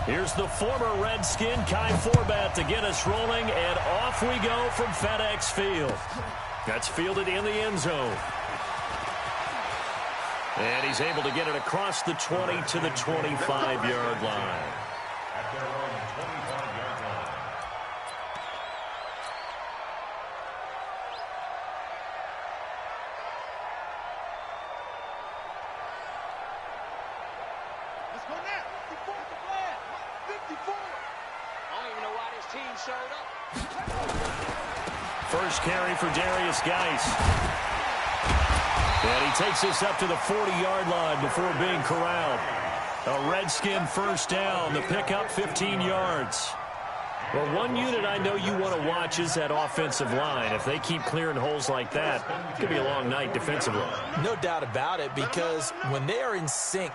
Here's the former Redskin, Kai Forbat, to get us rolling, and off we go from FedEx Field. That's fielded in the end zone. And he's able to get it across the 20 to the 25-yard line. At their own 25-yard line. Let's go now. 54 the flag. 54. I don't even know why this team showed up. First carry for Darius Geis. And he takes this up to the 40-yard line before being corralled. A Redskin first down. The pickup 15 yards. Well, one unit I know you want to watch is that offensive line. If they keep clearing holes like that, it could be a long night defensively. No doubt about it, because when they are in sync,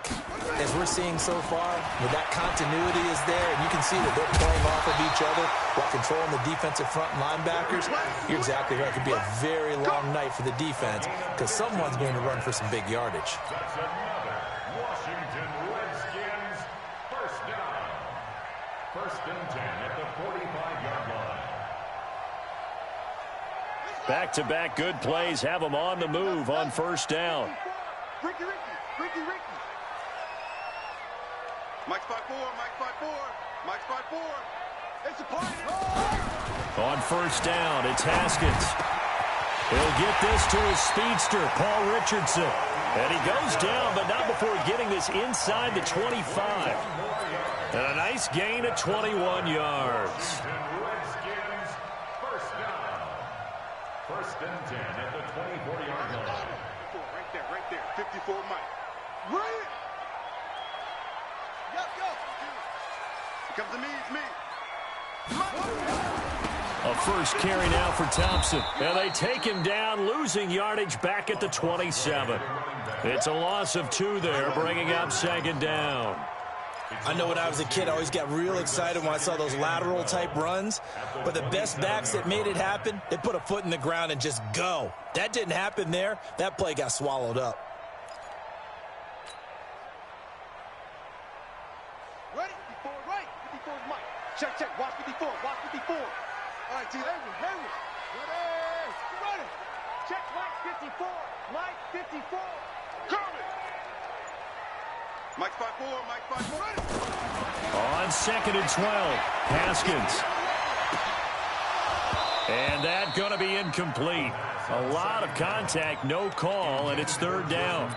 as we're seeing so far, with that continuity is there, and you can see that they're playing off of each other while controlling the defensive front linebackers, you're exactly right. It could be a very long night for the defense, because someone's going to run for some big yardage. That's another Washington Redskins first down. First and 10 at the 45-yard line. Back-to-back good plays have them on the move on first down. Ricky. Mike's 5-4. Mike's 5-4. It's a party. On first down, it's Haskins. He'll get this to his speedster, Paul Richardson. And he goes down, but not before getting this inside the 25. And a nice gain of 21 yards. Redskins first down. First and 10 at the 24-yard line. Right there. 54 Mike. Right. Yo. Here comes to me. It's me. A first carry now for Thompson. And they take him down, losing yardage back at the 27. It's a loss of 2 there, bringing up second down. I know when I was a kid, I always got real excited when I saw those lateral-type runs. But the best backs that made it happen, they put a foot in the ground and just go. That didn't happen there. That play got swallowed up. Ready? 54 right. 54 is Mike. Check. Watch 54. All right, team. Henry. Ready. Check Mike 54. Mike 54. Coming. Mike's 5-4. Ready. On second and 12, Haskins. And that going to be incomplete. A lot of contact, no call, and it's third down.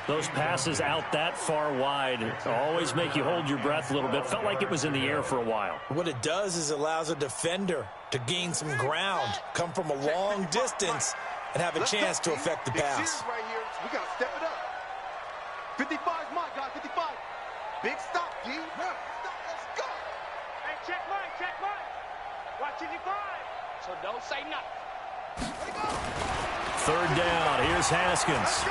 Those passes out that far wide always make you hold your breath a little bit. Felt like it was in the air for a while. What it does is allows a defender to gain some ground, come from a long distance, and have a chance to affect the pass. Right here. We got to step it up. 55 is Mike, guys. 55. Big stop, G. Let's go. Hey, check Mike. Watch 55. So don't say nothing. Third down. Here's Haskins.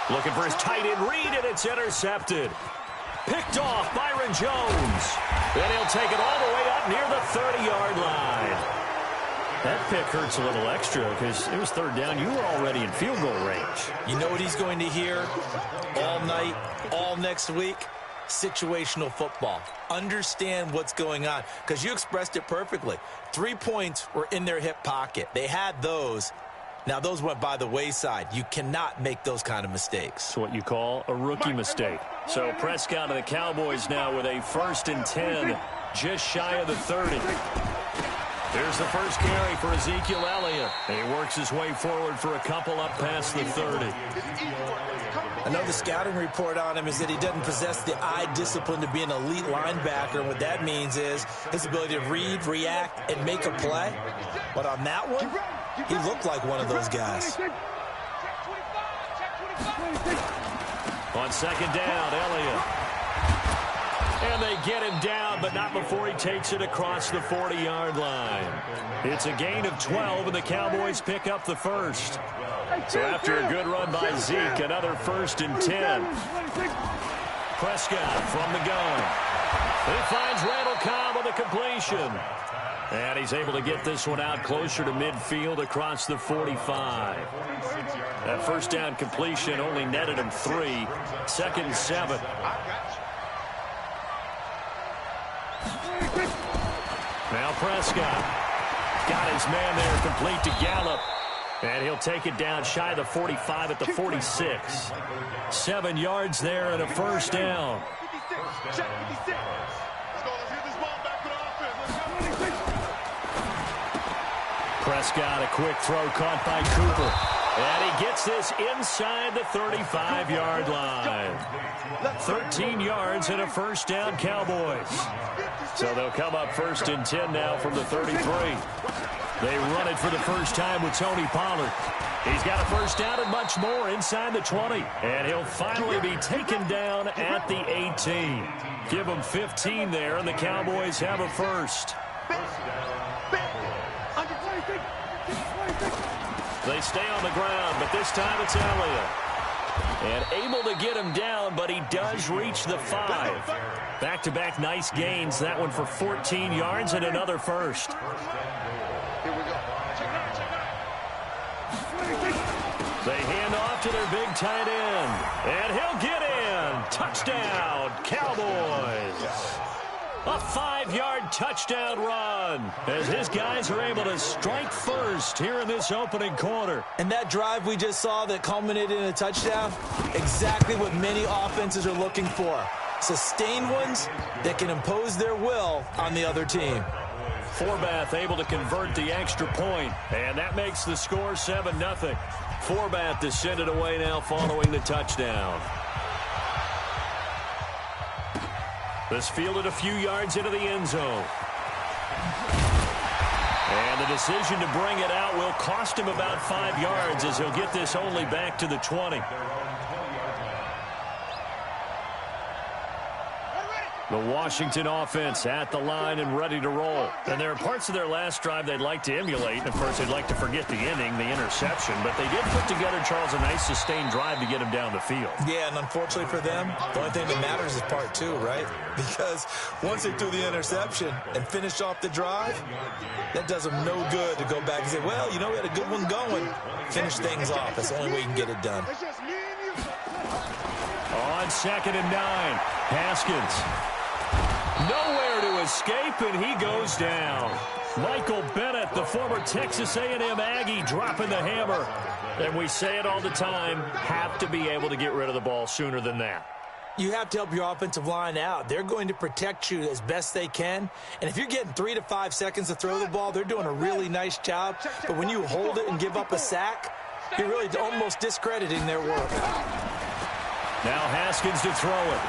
Looking for his tight end read, and it's intercepted. Picked off Byron Jones. Then he'll take it all the way up near the 30-yard line. That pick hurts a little extra because it was third down. You were already in field goal range. You know what he's going to hear all night, all next week? Situational football. Understand what's going on, because you expressed it perfectly. 3 points were in their hip pocket. They had those. Now, those went by the wayside. You cannot make those kind of mistakes. It's what you call a rookie mistake. So Prescott and the Cowboys now with a first and 10, just shy of the 30. There's the first carry for Ezekiel Elliott. He works his way forward for a couple up past the 30. I know the scouting report on him is that he doesn't possess the eye discipline to be an elite linebacker. And what that means is his ability to read, react, and make a play. But on that one, he looked like one of those guys. On second down, Elliott. And they get him down, but not before he takes it across the 40-yard line. It's a gain of 12, and the Cowboys pick up the first. So after a good run by Zeke, another first and 10. Prescott from the gun. He finds Randall Cobb on the completion. And he's able to get this one out closer to midfield across the 45. That first down completion only netted him 3. 2nd and 7. Now Prescott got his man there complete to Gallup. And he'll take it down shy of the 45 at the 46. 7 yards there and a first down. Prescott, a quick throw caught by Cooper. And he gets this inside the 35-yard line. 13 yards and a first down, Cowboys. So they'll come up 1st and 10 now from the 33. They run it for the first time with Tony Pollard. He's got a first down and much more inside the 20. And he'll finally be taken down at the 18. Give him 15 there, and the Cowboys have a first. They stay on the ground, but this time it's Elliott. And able to get him down, but he does reach the 5. Back-to-back nice gains. That one for 14 yards and another first. They hand off to their big tight end. And he'll get in. Touchdown, Cowboys. A 5-yard touchdown run as his guys are able to strike first here in this opening quarter. And that drive we just saw that culminated in a touchdown, exactly what many offenses are looking for. Sustained ones that can impose their will on the other team. Forbath able to convert the extra point, and that makes the score 7-0. Forbath is sent it away now following the touchdown. This fielded a few yards into the end zone. And the decision to bring it out will cost him about 5 yards as he'll get this only back to the 20. The Washington offense at the line and ready to roll. And there are parts of their last drive they'd like to emulate. And of course, they'd like to forget the inning, the interception. But they did put together, Charles, a nice sustained drive to get him down the field. Yeah, and unfortunately for them, the only thing that matters is part 2, right? Because once they threw the interception and finished off the drive, that does them no good to go back and say, well, you know, we had a good one going. Finish things off. That's the only way you can get it done. On 2nd and 9, Haskins. Nowhere to escape, and he goes down. Michael Bennett, the former Texas A&M Aggie, dropping the hammer. And we say it all the time, have to be able to get rid of the ball sooner than that. You have to help your offensive line out. They're going to protect you as best they can. And if you're getting 3 to 5 seconds to throw the ball, they're doing a really nice job. But when you hold it and give up a sack, you're really almost discrediting their work. Now Haskins to throw it.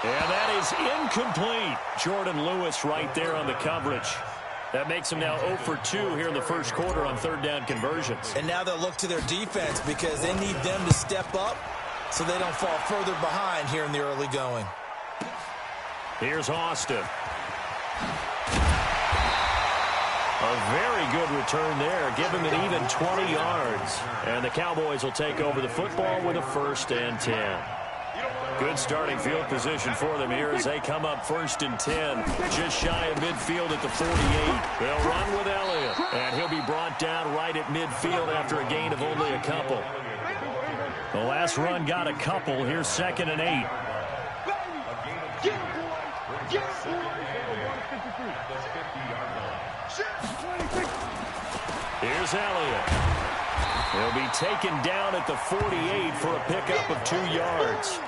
And that is incomplete. Jordan Lewis right there on the coverage. That makes him now 0 for 2 here in the first quarter on 3rd down conversions. And now they'll look to their defense because they need them to step up so they don't fall further behind here in the early going. Here's Austin. A very good return there. Give him an even 20 yards. And the Cowboys will take over the football with a 1st and 10. Good starting field position for them here as they come up 1st and 10. Just shy of midfield at the 48. They'll run with Elliott. And he'll be brought down right at midfield after a gain of only a couple. The last run got a couple. Here's 2nd and 8. Here's Elliott. He'll be taken down at the 48 for a pickup of 2 yards.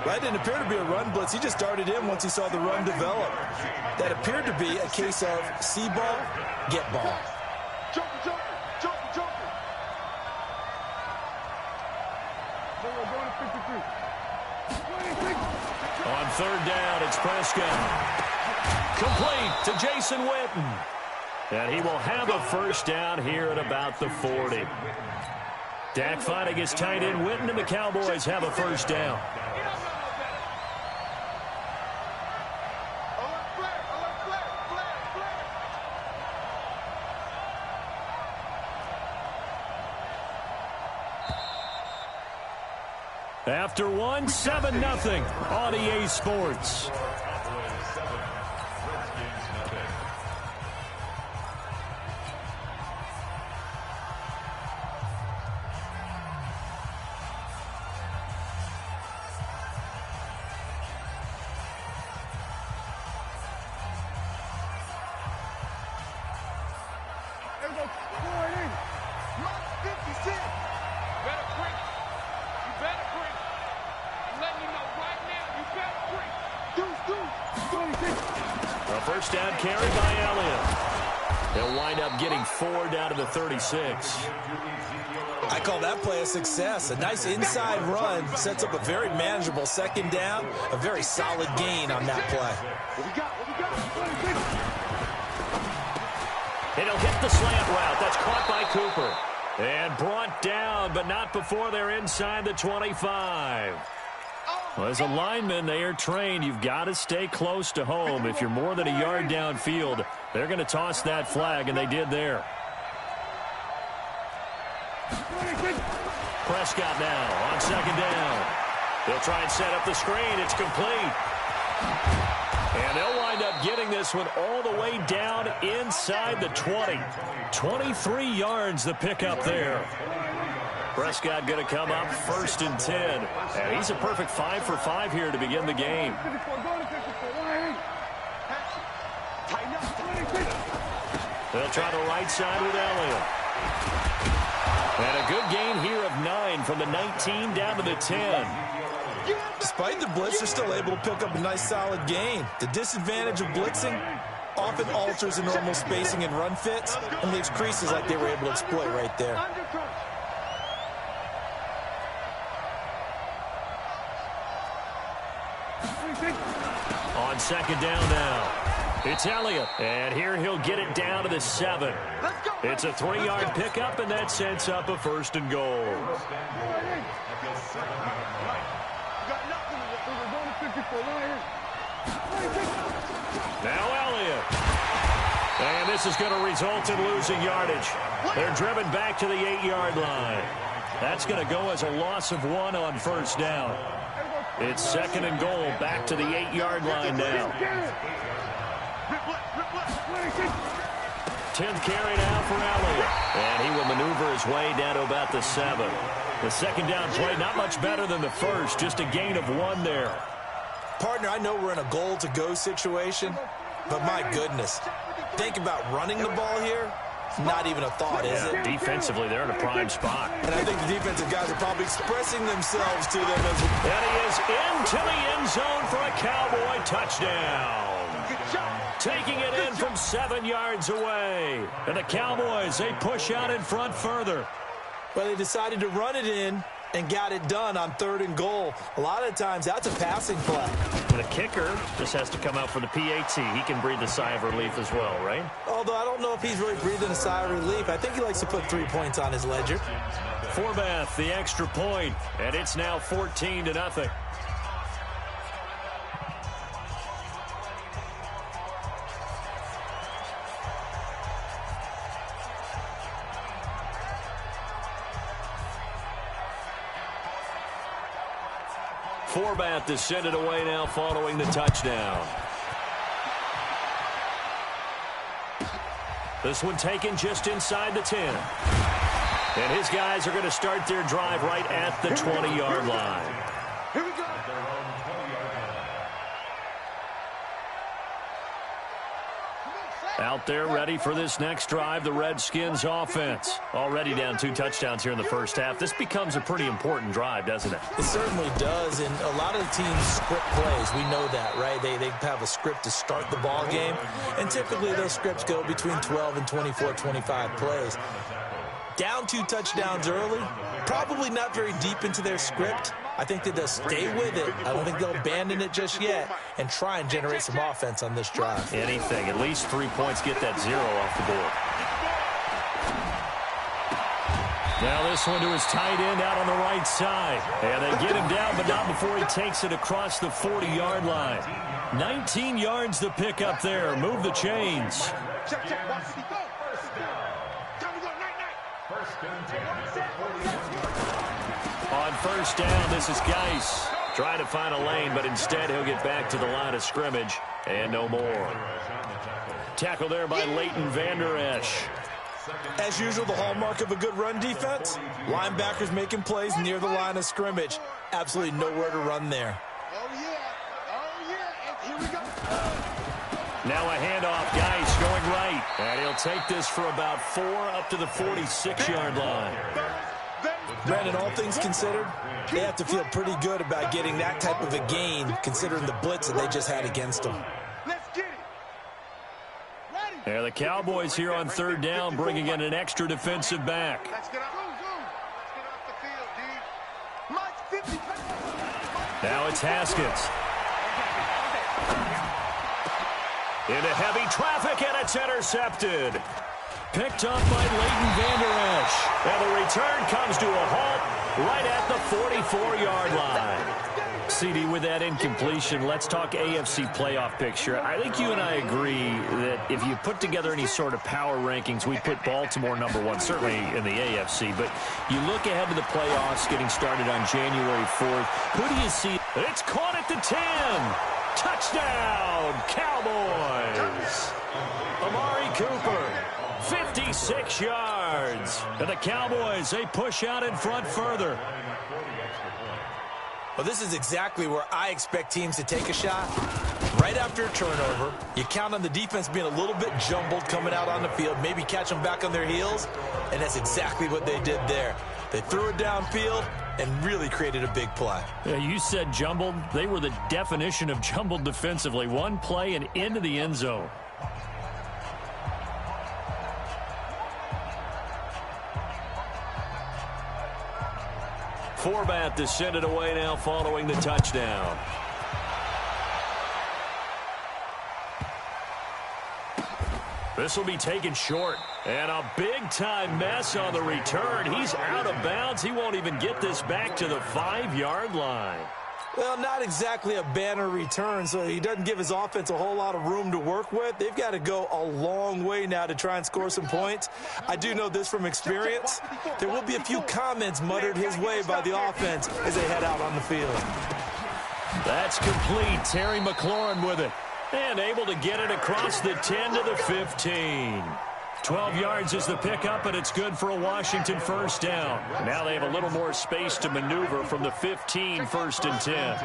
That didn't appear to be a run blitz. He just darted in once he saw the run develop. That appeared to be a case of see ball, get ball. On 3rd down, it's Prescott. Complete to Jason Witten. And he will have a first down here at about the 40. Dak finding his tight end Witten, and the Cowboys have a first down. After one, 7-0 on EA Sports. first down carry by Elliott. They'll wind up getting 4 down to the 36. I call that play a success. A nice inside run sets up a very manageable second down, a very solid gain on that play. And he'll hit the slant route. That's caught by Cooper. And brought down, but not before they're inside the 25. Well, as a lineman, they are trained. You've got to stay close to home. If you're more than a yard downfield, they're going to toss that flag, and they did there. Prescott now on second down. They'll try and set up the screen. It's complete. And they'll wind up getting this one all the way down inside the 20. 23 yards the pickup there. Prescott going to come up 1st and 10. And he's a perfect 5 for 5 here to begin the game. They'll try the right side with Elliott. And a good gain here of 9 from the 19 down to the 10. Despite the blitz, they're still able to pick up a nice solid gain. The disadvantage of blitzing often alters the normal spacing and run fits and leaves creases like they were able to exploit right there. On second down now, it's Elliott, and here he'll get it down to the 7. It's a 3-yard pickup, and that sets up a 1st and goal. Now Elliott. And this is going to result in losing yardage. They're driven back to the 8-yard line. That's going to go as a loss of 1 on 1st down. It's 2nd and goal, back to the 8-yard line now. 10th carry now for Elliott. And he will maneuver his way down to about the 7. The second down play, not much better than the first, just a gain of 1 there. Partner, I know we're in a goal-to-go situation, but my goodness, think about running the ball here. Not even a thought, is it? Defensively, they're in a prime spot. And I think the defensive guys are probably expressing themselves to them as well. And he is into the end zone for a Cowboy touchdown. Taking it in from 7 yards away. And the Cowboys, they push out in front further. Well, they decided to run it in and got it done on 3rd and goal. A lot of times, that's a passing play. The kicker just has to come out for the PAT. He can breathe a sigh of relief as well, right? Although I don't know if he's really breathing a sigh of relief. I think he likes to put 3 points on his ledger. Forbath, the extra point, and it's now 14-0. Forbath is sent it away now following the touchdown. This one taken just inside the 10. And his guys are going to start their drive right at the 20-yard line. Here we go. Out there ready for this next drive, the Redskins offense. Already down 2 touchdowns here in the first half. This becomes a pretty important drive, doesn't it? It certainly does, and a lot of the teams script plays. We know that, right? They have a script to start the ball game, and typically those scripts go between 12 and 24, 25 plays. Down 2 touchdowns early, probably not very deep into their script. I think that they'll stay with it. I don't think they'll abandon it just yet and try and generate some offense on this drive. Anything. At least 3 points, get that 0 off the board. Now this one to his tight end out on the right side. And they get him down, but not before he takes it across the 40-yard line. 19 yards the pick up there. Move the chains. Check, check. Watch it go. Time to go. Night. On first down, this is Geis. Trying to find a lane, but instead he'll get back to the line of scrimmage. And no more. Tackle there by Leighton Vander Esch. As usual, the hallmark of a good run defense, linebackers making plays near the line of scrimmage. Absolutely nowhere to run there. Oh, yeah. And here we go. Now a handoff, Geis going right. And he'll take this for about 4 up to the 46-yard line. Brandon, all things considered, they have to feel pretty good about getting that type of a gain, considering the blitz that they just had against them. Let's get it. Yeah, the Cowboys here on third down bringing in an extra defensive back. Let's get off the field, D. Now it's Haskins. Into heavy traffic, and it's intercepted. Picked up by Leighton Vander Esch. And the return comes to a halt right at the 44-yard line. CD, with that incompletion, let's talk AFC playoff picture. I think you and I agree that if you put together any sort of power rankings, we put Baltimore #1, certainly in the AFC. But you look ahead to the playoffs getting started on January 4th. Who do you see? It's caught at the 10. Touchdown, Cowboys. Amari Cooper, 56 yards. And the Cowboys, they push out in front further. Well, this is exactly where I expect teams to take a shot. Right after a turnover, you count on the defense being a little bit jumbled coming out on the field, maybe catch them back on their heels, and that's exactly what they did there. They threw it downfield and really created a big play. Yeah, you said jumbled. They were the definition of jumbled defensively. One play and into the end zone. Forbat to send it away now following the touchdown. This will be taken short. And a big-time mess on the return. He's out of bounds. He won't even get this back to the 5-yard line. Well, not exactly a banner return, so he doesn't give his offense a whole lot of room to work with. They've got to go a long way now to try and score some points. I do know this from experience. There will be a few comments muttered his way by the offense as they head out on the field. That's complete. Terry McLaurin with it. And able to get it across the 10 to the 15. 12 yards is the pickup, and it's good for a Washington first down. Now they have a little more space to maneuver from the 15, 1st and 10.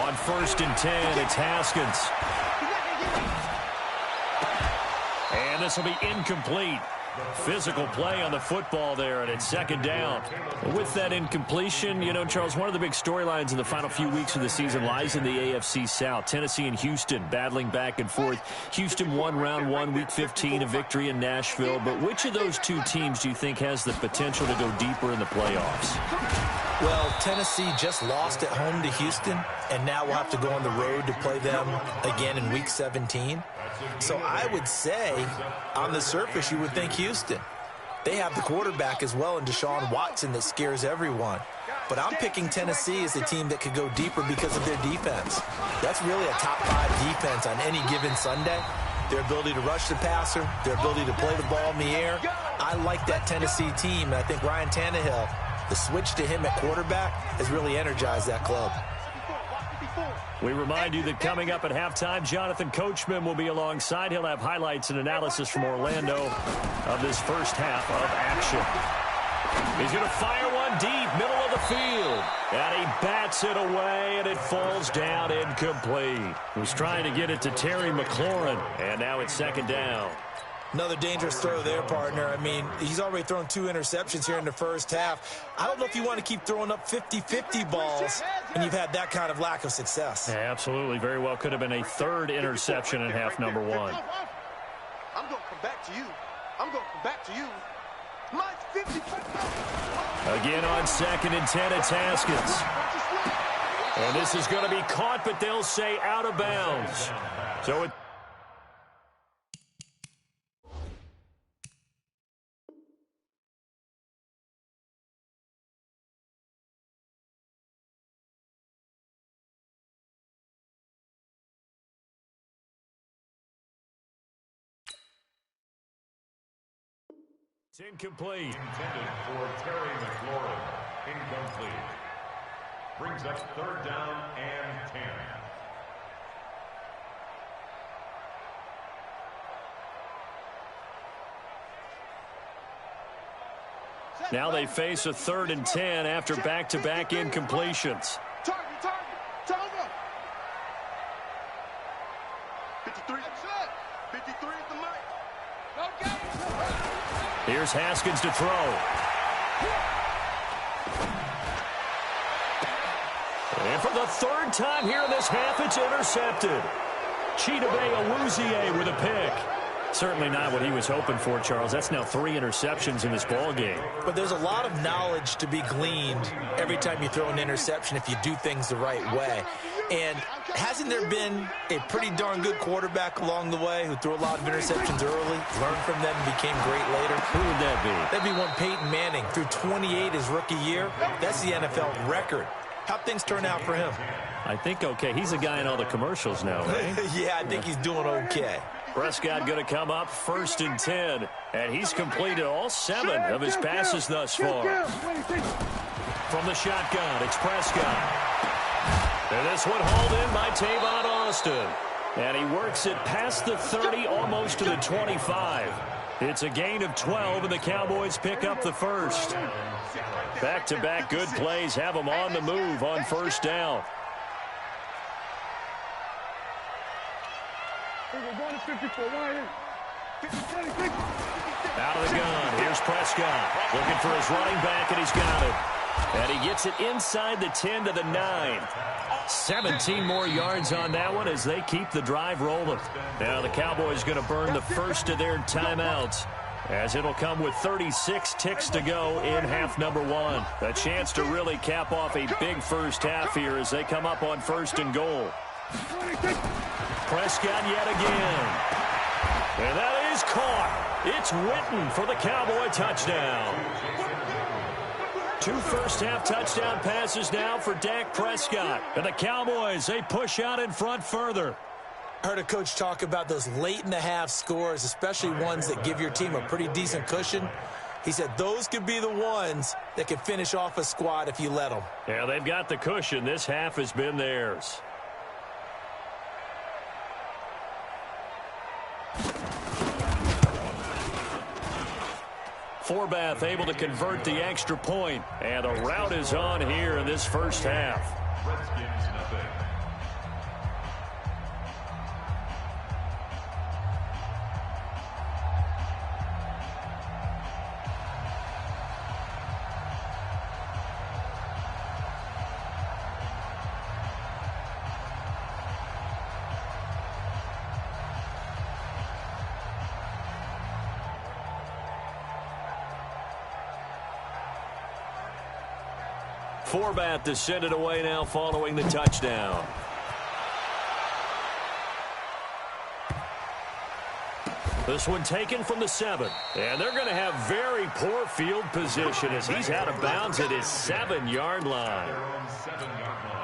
On 1st and 10, it's Haskins. And this will be incomplete. Physical play on the football there, and it's 2nd down. With that incompletion, you know, Charles, one of the big storylines in the final few weeks of the season lies in the AFC South. Tennessee and Houston battling back and forth. Houston won round 1, week 15, a victory in Nashville. But which of those two teams do you think has the potential to go deeper in the playoffs? Well, Tennessee just lost at home to Houston, and now we'll have to go on the road to play them again in week 17. So I would say, on the surface, you would think Houston. They have the quarterback as well in Deshaun Watson that scares everyone. But I'm picking Tennessee as a team that could go deeper because of their defense. That's really a top 5 defense on any given Sunday. Their ability to rush the passer, their ability to play the ball in the air. I like that Tennessee team, and I think Ryan Tannehill, the switch to him at quarterback, has really energized that club. We remind you that coming up at halftime, Jonathan Coachman will be alongside. He'll have highlights and analysis from Orlando of this first half of action. He's going to fire one deep, middle of the field. And he bats it away, and it falls down incomplete. He was trying to get it to Terry McLaurin, and now it's 2nd down. Another dangerous throw there, partner. I mean, he's already thrown 2 interceptions here in the first half. I don't know if you want to keep throwing up 50-50 balls and you've had that kind of lack of success. Yeah, absolutely. Very well could have been a 3rd interception in half number 1. I'm going to come back to you. I'm going to come back to you. Mine's 50. Again on 2nd and 10, it's Haskins. And this is going to be caught, but they'll say out of bounds. So it... It's incomplete. Intended for Terry McLaurin. Incomplete. Brings up 3rd down and 10. Now they face a 3rd and 10 after back-to-back incompletions. Target. Turnover. 53. 53 at the mic. Okay. Here's Haskins to throw. And for the 3rd time here in this half, it's intercepted. Chidobe Awuzie with a pick. Certainly not what he was hoping for, Charles. That's now 3 interceptions in this ball game. But there's a lot of knowledge to be gleaned every time you throw an interception if you do things the right way. And hasn't there been a pretty darn good quarterback along the way who threw a lot of interceptions early, learned from them, and became great later? Who would that be? That'd be one Peyton Manning. Threw 28 his rookie year. That's the NFL record. How'd things turn out for him? I think okay. He's a guy in all the commercials now, right? Yeah, I think he's doing okay. Prescott going to come up 1st and 10, and he's completed all 7 of his passes thus far. From the shotgun, it's Prescott. And this one hauled in by Tavon Austin. And he works it past the 30, almost to the 25. It's a gain of 12, and the Cowboys pick up the first. Back-to-back good plays have them on the move on 1st down. Out of the gun. Here's Prescott. Looking for his running back, and he's got it. And he gets it inside the 10 to the 9. 17 more yards on that one as they keep the drive rolling. Now the Cowboys going to burn the first of their timeouts, as it'll come with 36 ticks to go in half number 1. A chance to really cap off a big first half here as they come up on 1st and goal. Prescott yet again. And that is caught. It's Witten for the Cowboy touchdown. 2 first-half touchdown passes now for Dak Prescott. And the Cowboys, they push out in front further. I heard a coach talk about those late-in-the-half scores, especially ones that give your team a pretty decent cushion. He said those could be the ones that can finish off a squad if you let them. Yeah, they've got the cushion. This half has been theirs. Forbath able to convert the extra point, and the route is on here in this first half. Redskins nothing. Forbath to send it away now following the touchdown. This one taken from the 7. And they're going to have very poor field position as he's out of bounds at his 7-yard line. 7-yard line.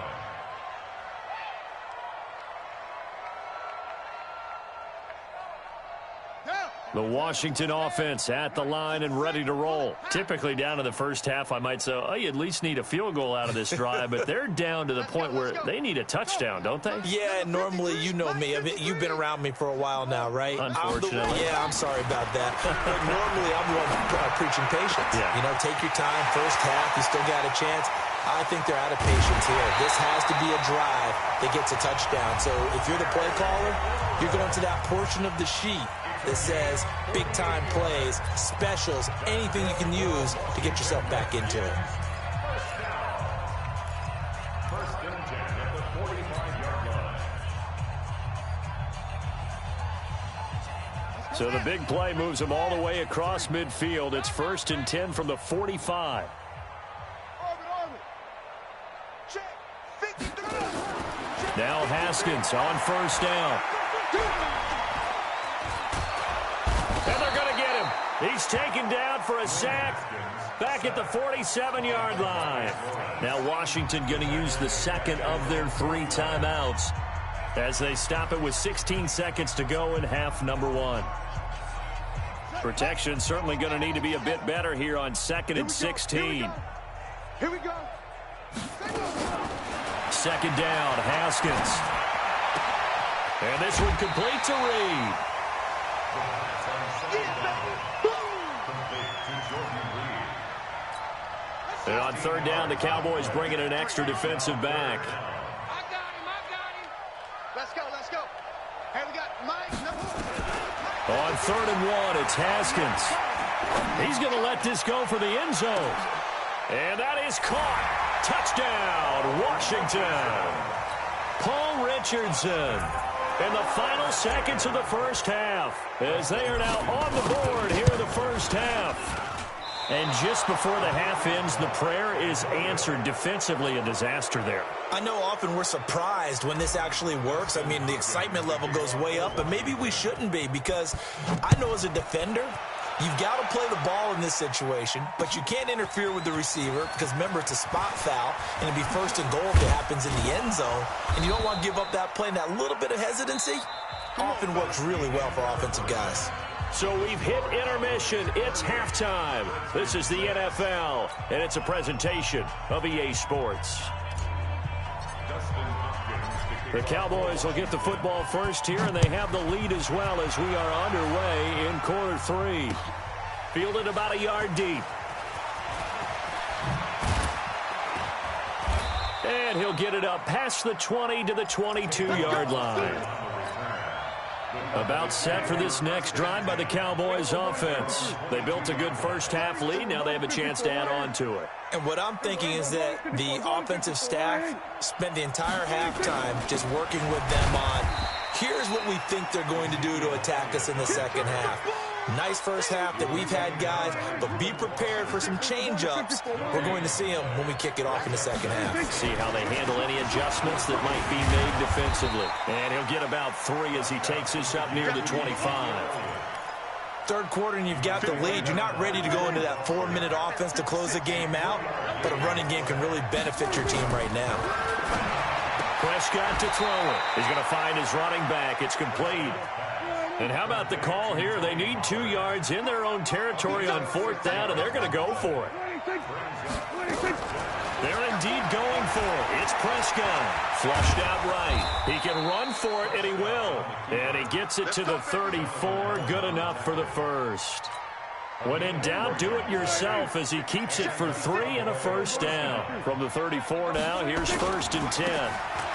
The Washington offense at the line and ready to roll. Typically down to the first half, I might say, oh, you at least need a field goal out of this drive, but they're down to the point where they need a touchdown, don't they? Yeah, normally, you know me. You've been around me for a while now, right? Unfortunately. I'm sorry about that. But normally, I'm the one preaching patience. Yeah. You know, take your time. First half, you still got a chance. I think they're out of patience here. This has to be a drive that gets a touchdown. So if you're the play caller, you're going to that portion of the sheet that says big-time plays, specials, anything you can use to get yourself back into it. First and 10 at the 45-yard line. So the big play moves them all the way across midfield. It's 1st and 10 from the 45. Now Haskins on 1st down. And they're going to get him. He's taken down for a sack back at the 47-yard line. Now Washington going to use the second of their 3 timeouts as they stop it with 16 seconds to go in half number 1. Protection certainly going to need to be a bit better here on 2nd and 16. Here we go. 2nd down, Haskins. And this one complete to Reed. And on 3rd down, the Cowboys bringing an extra defensive back. I got him. Let's go. Hey, we got Mike. On 3rd and 1, it's Haskins. He's going to let this go for the end zone. And that is caught. Touchdown, Washington. Paul Richardson. in the final seconds of the first half, as they are now on the board here in the first half. And just before the half ends, the prayer is answered. Defensively, a disaster there. I know often we're surprised when this actually works. I mean, the excitement level goes way up, but maybe we shouldn't be, because I know as a defender, you've got to play the ball in this situation, but you can't interfere with the receiver because, remember, it's a spot foul, and it'd be first and goal if it happens in the end zone, and you don't want to give up that play, and that little bit of hesitancy often works really well for offensive guys. So we've hit intermission. It's halftime. This is the NFL, and it's a presentation of EA Sports. The Cowboys will get the football first here, and they have the lead as well as we are underway in quarter 3. Fielded about a yard deep. And he'll get it up past the 20 to the 22-yard line. About set for this next drive by the Cowboys offense. They built a good first half lead. Now they have a chance to add on to it. And what I'm thinking is that the offensive staff spent the entire halftime just working with them on, here's what we think they're going to do to attack us in the second half. Nice first half that we've had, guys, but be prepared for some change-ups. We're going to see them when we kick it off in the second half. See how they handle any adjustments that might be made defensively. And he'll get about 3 as he takes this up near the 25. Third quarter and you've got the lead. You're not ready to go into that 4-minute offense to close the game out, but a running game can really benefit your team right now. Prescott to throw it. He's going to find his running back. It's complete. And how about the call here? They need 2 yards in their own territory on 4th down, and they're going to go for it. They're indeed going for it. It's Prescott. Flushed out right. He can run for it, and he will. And he gets it to the 34. Good enough for the first. When in doubt, do it yourself as he keeps it for 3 and a first down. From the 34 now, here's 1st and 10.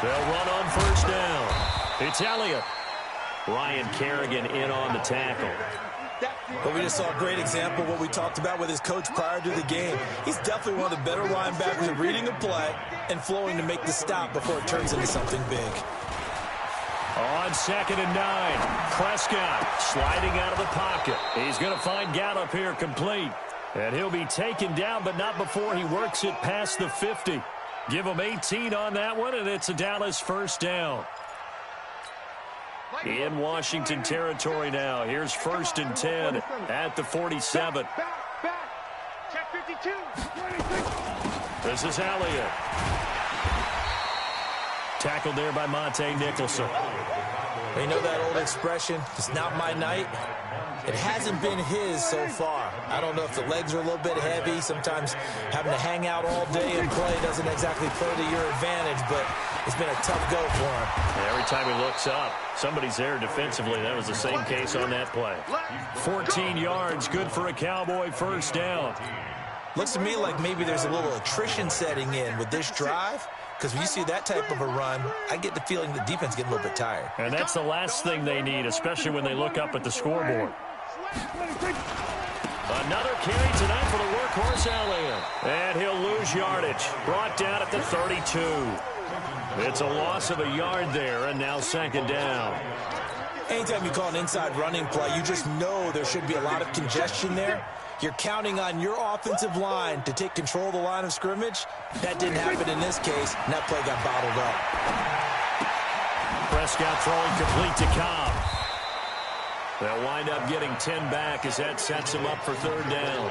They'll run on first down. It's Elliott. Ryan Kerrigan in on the tackle. But we just saw a great example of what we talked about with his coach prior to the game. He's definitely one of the better linebackers at reading a play and flowing to make the stop before it turns into something big. On 2nd and 9, Prescott sliding out of the pocket. He's going to find Gallup here complete. And he'll be taken down, but not before he works it past the 50. Give him 18 on that one, and it's a Dallas first down. In Washington territory now. Here's 1st and 10 at the 47. Check 52. This is Elliott. Tackled there by Monte Nicholson. You know that old expression, it's not my night? It hasn't been his so far. I don't know if the legs are a little bit heavy. Sometimes having to hang out all day and play doesn't exactly play to your advantage, but it's been a tough go for him. Every time he looks up, somebody's there defensively. That was the same case on that play. 14 yards, good for a Cowboy first down. Looks to me like maybe there's a little attrition setting in with this drive, because when you see that type of a run, I get the feeling the defense getting a little bit tired. And that's the last thing they need, especially when they look up at the scoreboard. Another carry tonight for the workhorse Elliott. And he'll lose yardage. Brought down at the 32. It's a loss of a yard there, and now 2nd down. Anytime you call an inside running play, you just know there should be a lot of congestion there. You're counting on your offensive line to take control of the line of scrimmage. That didn't happen in this case, and that play got bottled up. Prescott throwing complete to Cobb. They'll wind up getting 10 back as that sets him up for 3rd down.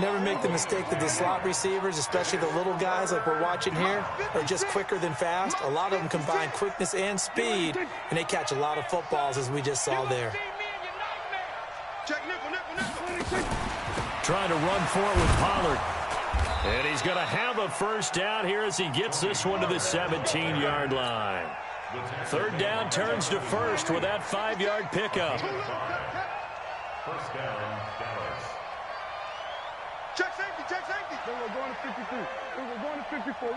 Never make the mistake that the slot receivers, especially the little guys like we're watching here, are just quicker than fast. A lot of them combine quickness and speed, and they catch a lot of footballs, as we just saw there. Trying to run for it with Pollard. And he's going to have a first down here as he gets this one to the 17-yard line. 3rd down turns to 1st with that 5-yard pickup. First down, Dallas. Check safety, check safety. We're going to 53. We're going to 54.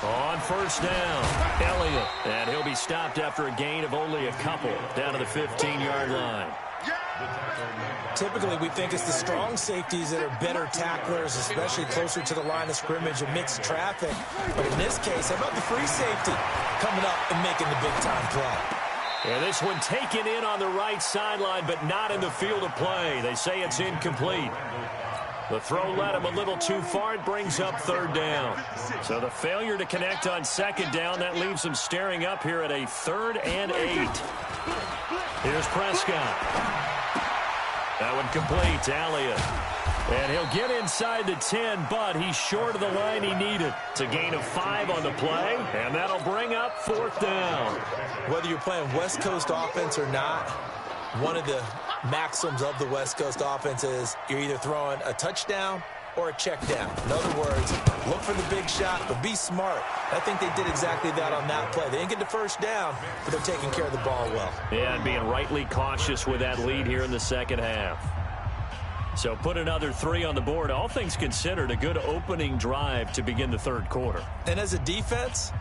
On first down, Elliott. And he'll be stopped after a gain of only a couple down to the 15-yard line. The tackle made by Typically, we think it's the strong safeties that are better tacklers, especially closer to the line of scrimmage amidst traffic. But in this case, how about the free safety coming up and making the big-time play? And this one taken in on the right sideline, but not in the field of play. They say it's incomplete. The throw led him a little too far. It brings up third down. So the failure to connect on second down, that leaves him staring up here at a 3rd and 8. Here's Prescott. That one complete to Elliott. And he'll get inside the 10, but he's short of the line he needed. It's a gain of 5 on the play, and that'll bring up 4th down. Whether you're playing West Coast offense or not, one of the maxims of the West Coast offense is you're either throwing a touchdown or a check down. In other words, look for the big shot, but be smart. I think they did exactly that on that play. They didn't get the first down, but they're taking care of the ball well. Yeah, and being rightly cautious with that lead here in the second half. So put another 3 on the board. All things considered, a good opening drive to begin the third quarter. And as a defense,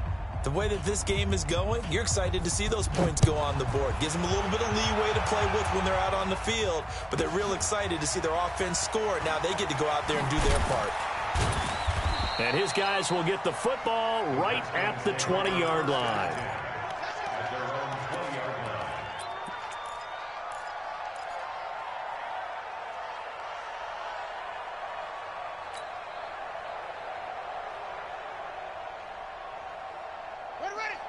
the way that this game is going, you're excited to see those points go on the board. Gives them a little bit of leeway to play with when they're out on the field, but they're real excited to see their offense score. Now they get to go out there and do their part. And his guys will get the football right at the 20-yard line.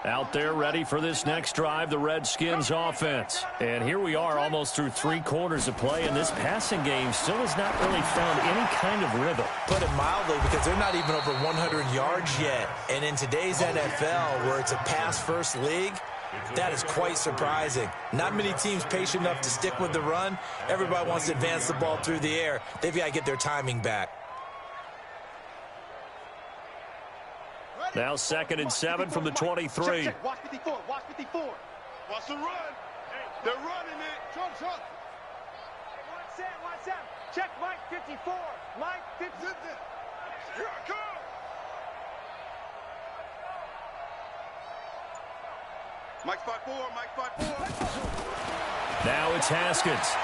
Out there ready for this next drive, the Redskins offense. And here we are almost through 3 quarters of play, and this passing game still has not really found any kind of rhythm. Put it mildly, because they're not even over 100 yards yet. And in today's NFL, where it's a pass-first league, that is quite surprising. Not many teams patient enough to stick with the run. Everybody wants to advance the ball through the air. They've got to get their timing back. Now 2nd and 7 from the 23. Check. Watch 54. Watch 54. Watch the run. They're running it. Jump. Watch out. Check Mike 54. Mike 54. Here I come. Mike 5-4. Mike 5-4. Now it's Haskins.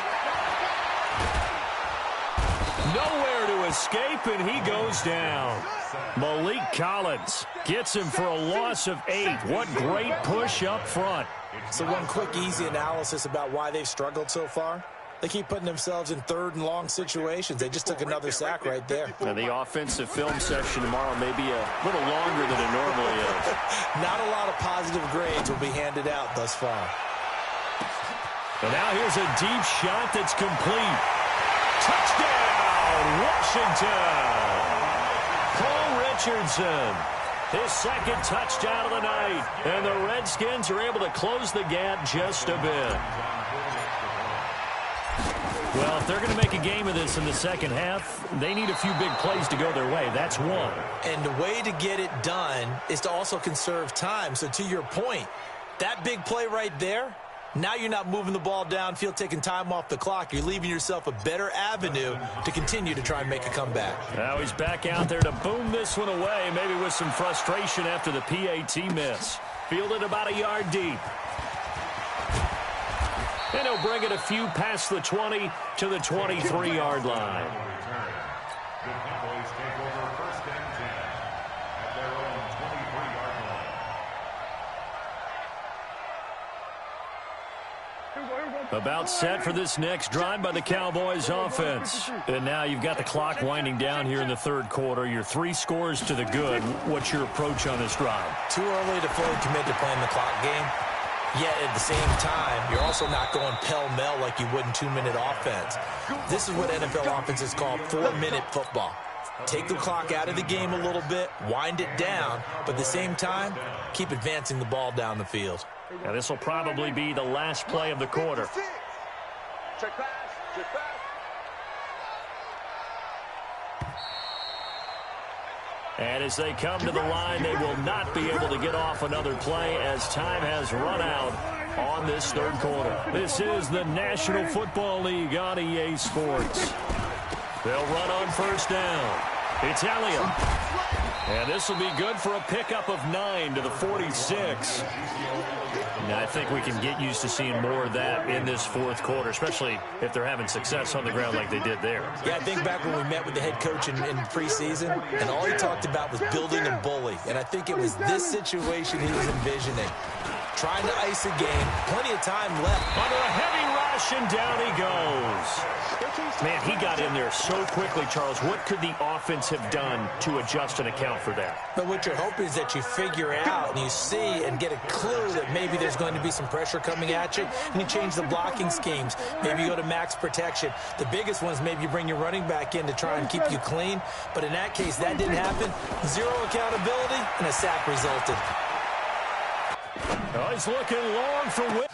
Nowhere to escape, and he goes down. Malik Collins gets him for a loss of 8. What great push up front. So one quick, easy analysis about why they've struggled so far. They keep putting themselves in 3rd and long situations. They just took another sack right there. And the offensive film session tomorrow may be a little longer than it normally is. Not a lot of positive grades will be handed out thus far. And now here's a deep shot that's complete. Touchdown, Washington! Cole Richardson, his 2nd touchdown of the night. And the Redskins are able to close the gap just a bit. Well, if they're going to make a game of this in the second half, they need a few big plays to go their way. That's one. And the way to get it done is to also conserve time. So to your point, that big play right there, now you're not moving the ball downfield, taking time off the clock. You're leaving yourself a better avenue to continue to try and make a comeback. Now he's back out there to boom this one away, maybe with some frustration after the PAT miss. Fielded about a yard deep. And he'll bring it a few past the 20 to the 23-yard line. The Cowboys take over 1st and 10 at their own 23-yard line. About set for this next drive by the Cowboys offense. And now you've got the clock winding down here in the 3rd quarter. Your 3 scores to the good. What's your approach on this drive? Too early to fully commit to playing the clock game. Yet at the same time, you're also not going pell-mell like you would in 2-minute offense. This is what NFL offenses call 4-minute football. Take the clock out of the game a little bit, wind it down, but at the same time, keep advancing the ball down the field. Now this will probably be the last play of the quarter. Check pass. And as they come to the line, they will not be able to get off another play as time has run out on this 3rd quarter. This is the National Football League on EA Sports. They'll run on 1st down. It's Elliott. And this will be good for a pickup of 9 to the 46. Now, I think we can get used to seeing more of that in this fourth quarter, especially if they're having success on the ground like they did there. Yeah, I think back when we met with the head coach in preseason, and all he talked about was building a bully. And I think it was this situation he was envisioning. Trying to ice a game, plenty of time left. Under a heavy rush, and down he goes. Man, he got in there so quickly, Charles. What could the offense have done to adjust and account for that? But what you're hoping is that you figure out and you see and get a clue that maybe there's going to be some pressure coming at you, and you change the blocking schemes. Maybe you go to max protection. The biggest one is maybe you bring your running back in to try and keep you clean. But in that case, that didn't happen. Zero accountability, and a sack resulted. Oh, he's looking long for Witt.